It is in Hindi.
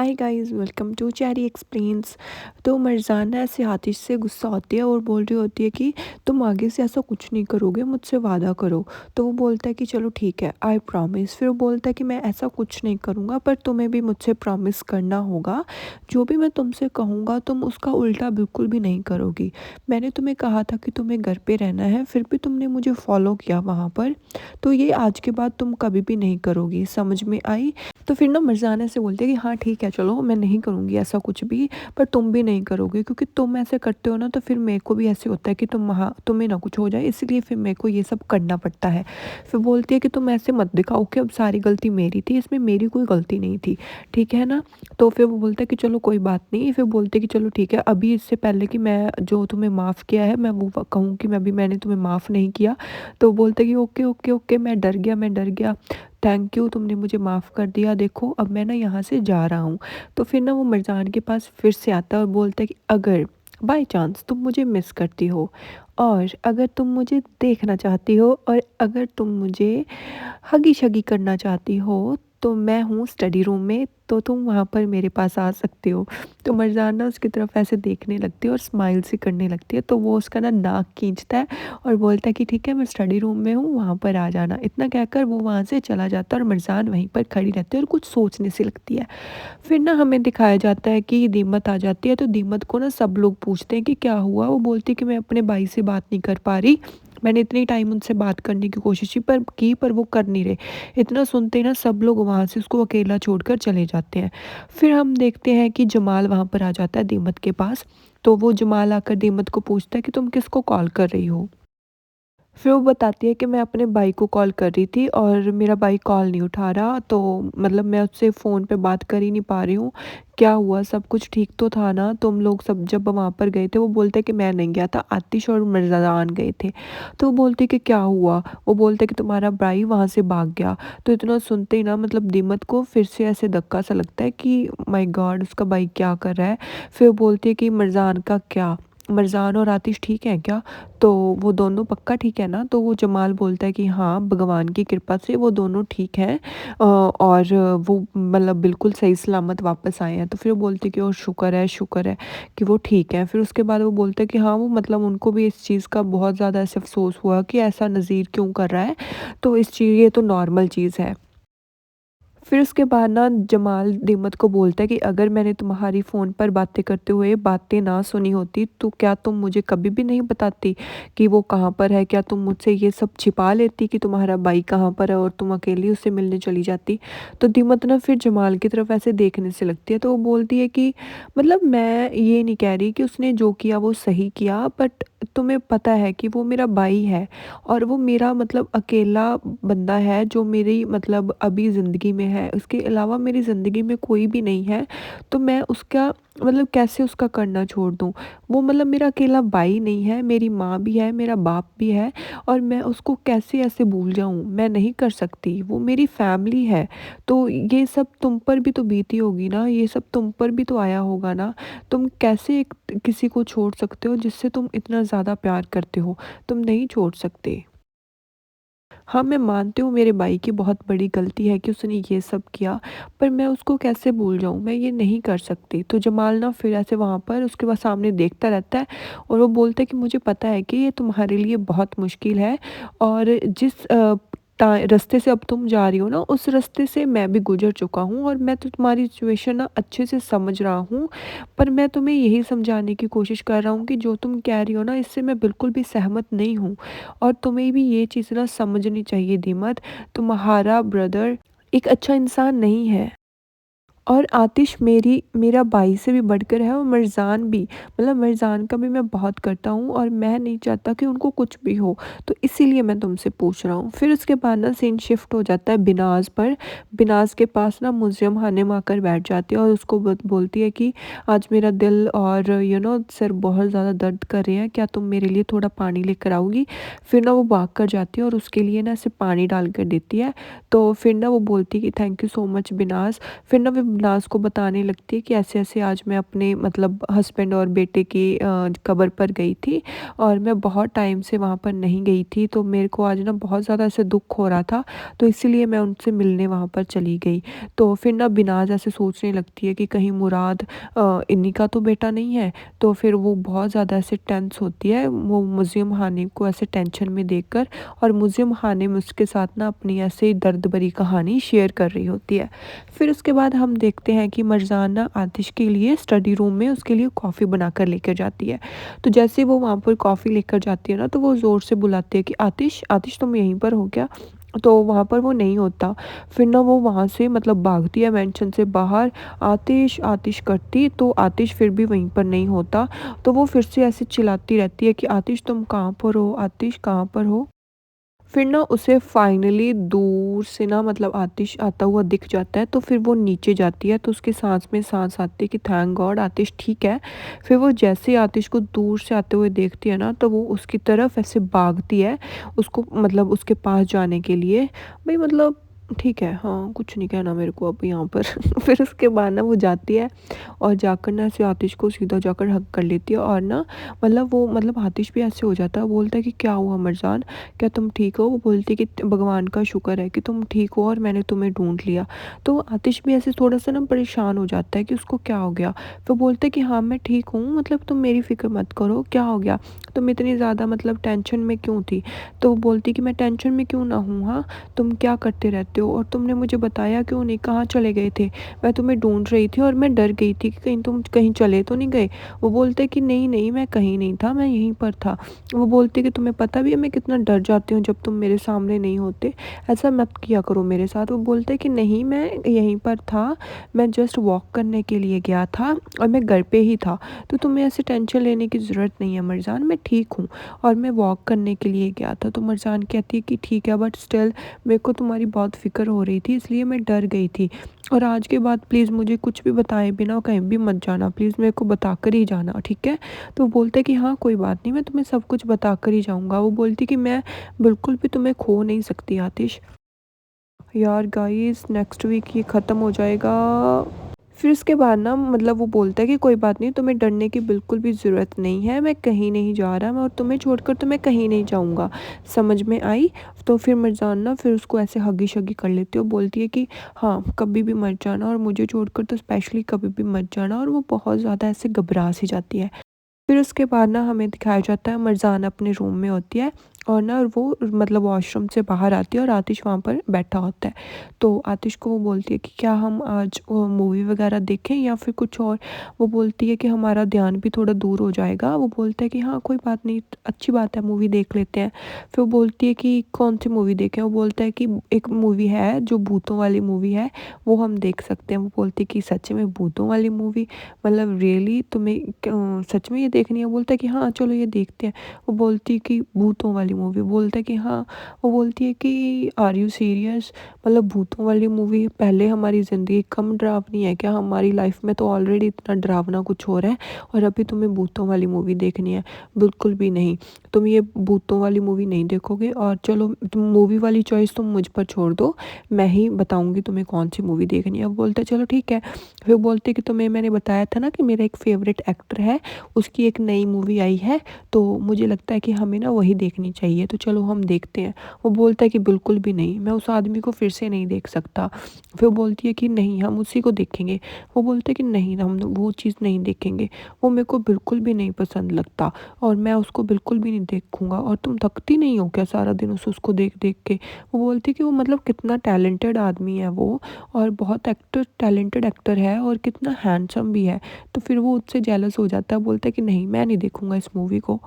Hi guys, welcome to Cherry Explains. तो मरजाना ऐसे आतिश से गुस्सा होती है और बोल रही होती है कि तुम आगे से ऐसा कुछ नहीं करोगे, मुझसे वादा करो। तो वो बोलता है कि चलो ठीक है, आई प्रॉमिस। फिर वो बोलता है कि मैं ऐसा कुछ नहीं करूँगा, पर तुम्हें भी मुझसे प्रॉमिस करना होगा। जो भी मैं तुमसे कहूँगा तुम उसका उल्टा बिल्कुल भी नहीं करोगी। मैंने तुम्हें कहा था कि तुम्हें घर पे रहना है, फिर भी तुमने मुझे फॉलो किया वहाँ पर। तो ये आज के बाद तुम कभी भी नहीं करोगी, समझ में आई? तो फिर ना मरजाना से बोलती है कि हाँ ठीक है, चलो मैं नहीं करूँगी ऐसा कुछ भी, पर तुम भी नहीं करोगे, क्योंकि तुम ऐसे करते हो ना तो फिर मेरे को भी ऐसे होता है कि तुम्हें ना कुछ हो जाए, इसलिए फिर मेरे को ये सब करना पड़ता है। फिर बोलती है कि तुम ऐसे मत दिखाओ कि अब सारी गलती मेरी थी, इसमें मेरी कोई गलती नहीं थी, ठीक है ना? तो फिर वो बोलता है कि चलो कोई बात नहीं। फिर बोलते हैं कि चलो ठीक है, अभी इससे पहले कि मैं जो तुम्हें माफ़ किया है मैं वो कहूँ कि मैंने तुम्हें माफ़ नहीं किया। तो बोलते हैं कि ओके ओके ओके, मैं डर गया, थैंक यू, तुमने मुझे माफ़ कर दिया, देखो अब मैं ना यहाँ से जा रहा हूँ। तो फिर ना वो मरजान के पास फिर से आता है और बोलता है कि अगर बाय चांस तुम मुझे मिस करती हो, और अगर तुम मुझे देखना चाहती हो, और अगर तुम मुझे हगी शगी करना चाहती हो, तो मैं हूँ स्टडी रूम में, तो तुम वहाँ पर मेरे पास आ सकते हो। तो मरजान ना उसकी तरफ ऐसे देखने लगती है और स्माइल सी करने लगती है। तो वो उसका ना नाक खींचता है और बोलता है कि ठीक है, मैं स्टडी रूम में हूँ, वहाँ पर आ जाना। इतना कहकर वो वहाँ से चला जाता है और मरजान वहीं पर खड़ी रहती है और कुछ सोचने से लगती है। फिर ना हमें दिखाया जाता है कि दीमत आ जाती है। तो दीमत को ना सब लोग पूछते हैं कि क्या हुआ। वो बोलती है कि मैं अपने भाई से बात नहीं कर पा रही, मैंने इतनी टाइम उनसे बात करने की कोशिश की पर वो कर नहीं रहे। इतना सुनते ही ना सब लोग वहाँ से उसको अकेला छोड़कर चले जाते हैं। फिर हम देखते हैं कि जमाल वहाँ पर आ जाता है दीमत के पास। तो वो जमाल आकर दीमत को पूछता है कि तुम किसको कॉल कर रही हो। फिर वो बताती है कि मैं अपने भाई को कॉल कर रही थी और मेरा भाई कॉल नहीं उठा रहा, तो मतलब मैं उससे फ़ोन पे बात कर ही नहीं पा रही हूँ। क्या हुआ, सब कुछ ठीक तो था ना? तुम लोग सब जब वहाँ पर गए थे, वो बोलते हैं कि मैं नहीं गया था, आतिश और मिर्ज़ान गए थे। तो वो बोलती है कि क्या हुआ? वो बोलते हैं कि तुम्हारा भाई वहाँ से भाग गया। तो इतना सुनते ही ना मतलब दीमत को फिर से ऐसे धक्का सा लगता है कि माय गॉड, उसका भाई क्या कर रहा है? फिर वो बोलती है कि मिर्ज़ान का क्या? मिर्ज़ान और आतिश ठीक हैं क्या? तो वो दोनों पक्का ठीक है ना? तो वो जमाल बोलता है कि हाँ, भगवान की कृपा से वो दोनों ठीक हैं, और वो मतलब बिल्कुल सही सलामत वापस आए हैं। तो फिर वो बोलती है कि ओह शुक्र है कि वो ठीक है। फिर उसके बाद वो बोलता है कि हाँ, वो मतलब उनको भी इस चीज़ का बहुत ज़्यादा ऐसे अफ़सोस हुआ कि ऐसा नज़ीर क्यों कर रहा है, तो ये तो नॉर्मल चीज़ है। फिर उसके बाद ना जमाल दीमत को बोलता है कि अगर मैंने तुम्हारी फ़ोन पर बातें करते हुए बातें ना सुनी होती, तो क्या तुम मुझे कभी भी नहीं बताती कि वो कहाँ पर है? क्या तुम मुझसे ये सब छिपा लेती कि तुम्हारा भाई कहाँ पर है और तुम अकेली उससे मिलने चली जाती? तो दीमत ना फिर जमाल की तरफ ऐसे देखने से लगती है। तो वो बोलती है कि मतलब मैं ये नहीं कह रही कि उसने जो किया वो सही किया, बट तुम्हें पता है कि वो मेरा भाई है, और वो मेरा मतलब अकेला बंदा है जो मेरी मतलब अभी ज़िंदगी में है, उसके अलावा मेरी ज़िंदगी में कोई भी नहीं है। तो मैं उसका मतलब कैसे उसका करना छोड़ दूँ? वो मतलब मेरा अकेला भाई नहीं है, मेरी माँ भी है, मेरा बाप भी है, और मैं उसको कैसे ऐसे भूल जाऊँ? मैं नहीं कर सकती, वो मेरी फैमिली है। तो ये सब तुम पर भी तो बीती होगी ना, ये सब तुम पर भी तो आया होगा ना। तुम कैसे किसी को छोड़ सकते हो जिससे तुम इतना ज़्यादा प्यार करते हो? तुम नहीं छोड़ सकते। हाँ, मैं मानती हूँ मेरे भाई की बहुत बड़ी गलती है कि उसने ये सब किया, पर मैं उसको कैसे भूल जाऊँ? मैं ये नहीं कर सकती। तो जमाल ना फिर ऐसे वहाँ पर उसके बाद सामने देखता रहता है और वो बोलता है कि मुझे पता है कि ये तुम्हारे लिए बहुत मुश्किल है, और जिस रास्ते से अब तुम जा रही हो ना, उस रास्ते से मैं भी गुज़र चुका हूँ, और मैं तो तुम्हारी सिचुएशन ना अच्छे से समझ रहा हूँ। पर मैं तुम्हें यही समझाने की कोशिश कर रहा हूँ कि जो तुम कह रही हो ना, इससे मैं बिल्कुल भी सहमत नहीं हूँ। और तुम्हें भी ये चीज़ ना समझनी चाहिए दीमत, तुम्हारा ब्रदर एक अच्छा इंसान नहीं है। और आतिश मेरा भाई से भी बढ़कर है, और मिर्ज़ान भी, मतलब मिर्ज़ान का भी मैं बहुत करता हूँ, और मैं नहीं चाहता कि उनको कुछ भी हो। तो इसीलिए मैं तुमसे पूछ रहा हूँ। फिर उसके बाद ना सीन शिफ्ट हो जाता है बिनाज़ पर। बिनाज़ के पास ना मुज़ियम हानिम आकर बैठ जाती है और उसको बोलती है कि आज मेरा दिल और सिर बहुत ज़्यादा दर्द कर रहे हैं, क्या तुम मेरे लिए थोड़ा पानी लेकर आओगी? फिर ना वो भाग कर जाती है और उसके लिए ना ऐसे पानी डाल कर देती है। तो फिर ना वो बोलती है कि थैंक यू सो मच बिनाज़। फिर ना वे नाज़ को बताने लगती है कि ऐसे-ऐसे आज मैं अपने मतलब हस्बैंड और बेटे की कब्र पर गई थी और मैं बहुत टाइम से वहाँ पर नहीं गई थी, तो मेरे को आज ना बहुत ज़्यादा ऐसे दुःख हो रहा था, तो इसीलिए मैं उनसे मिलने वहाँ पर चली गई। तो फिर ना बिनाज़ ऐसे सोचने लगती है कि कहीं मुराद इन्हीं का तो बेटा नहीं है, तो फिर वो बहुत ज़्यादा ऐसे टेंस होती है, वो मुज़िम हानिम को ऐसे टेंशन में देखकर, और मुज़िम हानिम उसके साथ ना अपनी ऐसे दर्द भरी कहानी शेयर कर रही होती है। फिर उसके बाद हम देखते हैं कि मरज़ान ना आतिश के लिए स्टडी रूम में उसके लिए कॉफ़ी बनाकर लेकर जाती है। तो जैसे वो वहाँ पर कॉफ़ी लेकर जाती है ना, तो वो ज़ोर से बुलाती है कि आतिश, आतिश तुम यहीं पर हो क्या? तो वहाँ पर वो नहीं होता। फिर ना वो वहाँ से मतलब भागती है मेंशन से बाहर, आतिश, आतिश करती, तो आतिश फिर भी वहीं पर नहीं होता। तो वो फिर से ऐसे चिल्लाती रहती है कि आतिश तुम कहाँ पर हो? आतिश कहाँ पर हो? फिर ना उसे फाइनली दूर से ना मतलब आतिश आता हुआ दिख जाता है, तो फिर वो नीचे जाती है, तो उसकी साँस में साँस आती है कि थैंक गॉड आतिश ठीक है। फिर वो जैसे ही आतिश को दूर से आते हुए देखती है ना, तो वो उसकी तरफ ऐसे भागती है, उसको मतलब उसके पास जाने के लिए। भई मतलब ठीक है, हाँ, कुछ नहीं कहना मेरे को अब यहाँ पर। फिर उसके बाद ना वो जाती है और जाकर ना ऐसे आतिश को सीधा जाकर हग कर लेती है, और ना मतलब वो मतलब आतिश भी ऐसे हो जाता है, बोलता है कि क्या हुआ मरजान, क्या तुम ठीक हो? वो बोलती है कि भगवान का शुक्र है कि तुम ठीक हो और मैंने तुम्हें ढूँढ लिया। तो आतिश भी ऐसे थोड़ा-सा ना परेशान हो जाता है कि उसको क्या हो गया? फिर बोलता है कि हाँ, मैं ठीक हूँ, मतलब तुम मेरी फ़िक्र मत करो, क्या हो गया? तुम इतनी ज़्यादा मतलब टेंशन में क्यों थी? तो वो बोलती है कि मैं टेंशन में क्यों ना हूँ, हाँ? तुम क्या करते रहते हो और तुमने मुझे बताया क्यों नहीं? कहाँ चले गए थे? मैं तुम्हें ढूँढ रही थी और मैं डर गई थी कि कहीं तुम कहीं चले तो नहीं गए? वो बोलते हैं कि नहीं, नहीं, मैं कहीं नहीं था, मैं यहीं पर था। वो बोलती है कि तुम्हें पता भी है मैं कितना डर जाती हूँ जब तुम मेरे सामने नहीं होते, ऐसा मत किया करो मेरे साथ। वो बोलते हैं कि नहीं, मैं यहीं पर था, मैं जस्ट वॉक करने के लिए गया था और मैं घर पे ही था, तो तुम्हें ऐसे टेंशन लेने की ज़रूरत नहीं है मरजान, मैं ठीक हूँ और मैं वॉक करने के लिए गया था। तो मरजान कहती है कि ठीक है, बट स्टिल मेरे को तुम्हारी बहुत फ़िक्र हो रही थी, इसलिए मैं डर गई थी, और आज के बाद प्लीज़ मुझे कुछ भी बताए बिना कहीं भी मत जाना, प्लीज़ मेरे को बता कर ही जाना, ठीक है? तो वो बोलता है कि हाँ, कोई बात नहीं, मैं तुम्हें सब कुछ बता कर ही जाऊँगा। वो बोलती है कि मैं बिल्कुल भी तुम्हें खो नहीं सकती आतिश। यार गाइस, नेक्स्ट वीक ये ख़त्म हो जाएगा। फिर उसके बाद ना मतलब वो बोलता है कि कोई बात नहीं, तुम्हें डरने की बिल्कुल भी ज़रूरत नहीं है, मैं कहीं नहीं जा रहा, मैं और तुम्हें छोड़कर तो मैं कहीं नहीं जाऊँगा। समझ में आई? तो फिर मिर्ज़ान ना फिर उसको ऐसे हगी-शगी कर लेती है और बोलती है कि हाँ, कभी भी मत जाना और मुझे छोड़कर तो स्पेशली कभी भी मत जाना, और वो बहुत ज़्यादा ऐसे घबरा सी जाती है। फिर उसके बाद ना हमें दिखाया जाता है मरज़ान अपने रूम में होती है, और ना वो मतलब वॉशरूम से बाहर आती है और आतिश वहाँ पर बैठा होता है। तो आतिश को वो बोलती है कि क्या हम आज मूवी वगैरह देखें या फिर कुछ और? वो बोलती है कि हमारा ध्यान भी थोड़ा दूर हो जाएगा। वो बोलता है कि हाँ, कोई बात नहीं, अच्छी बात है, मूवी देख लेते हैं। फिर वो बोलती है कि कौन सी मूवी देखें? वो बोलता है कि एक मूवी है जो भूतों वाली मूवी है, वो हम देख सकते हैं। वो बोलती है कि सच में भूतों वाली मूवी, मतलब रियली तुम्हें सच में ये देखनी है? बोलता है कि हाँ, चलो ये देखते हैं। वो बोलती है कि भूतों वाली मूवी? बोलता है कि हाँ। वो बोलती है कि आर यू सीरियस, मतलब भूतों वाली मूवी? पहले हमारी ज़िंदगी कम डरावनी है क्या? हमारी लाइफ में तो ऑलरेडी इतना डरावना कुछ हो रहा है और अभी तुम्हें भूतों वाली मूवी देखनी है? बिल्कुल भी नहीं, तुम ये भूतों वाली मूवी नहीं देखोगे, और चलो तुम मूवी वाली चॉइस तुम मुझ पर छोड़ दो, मैं ही बताऊँगी तुम्हें कौन सी मूवी देखनी है। वो बोलता है चलो ठीक है। फिर बोलते हैं कि तुम्हें मैंने बताया था ना कि मेरा एक फ़ेवरेट एक्टर है, उसकी एक नई मूवी आई है, तो मुझे लगता है कि हमें ना वही देखनी चाहिए, तो चलो हम देखते हैं। वो बोलता है कि बिल्कुल भी नहीं, मैं उस आदमी को फिर से नहीं देख सकता। फिर बोलती है कि नहीं, हम उसी को देखेंगे। वो बोलते हैं कि नहीं, हम वो चीज़ नहीं देखेंगे, वो मेरे को बिल्कुल भी नहीं पसंद लगता और मैं उसको बिल्कुल भी नहीं देखूँगा, और तुम थकती नहीं हो क्या सारा दिन उसको देख-देख के? वो बोलती है कि वो मतलब कितना टैलेंटेड आदमी है वो, और बहुत टैलेंटेड एक्टर है और कितना हैंडसम भी है। तो फिर वो उससे जेलस हो जाता है, बोलता है कि नहीं, मैं नहीं देखूँगा इस मूवी को।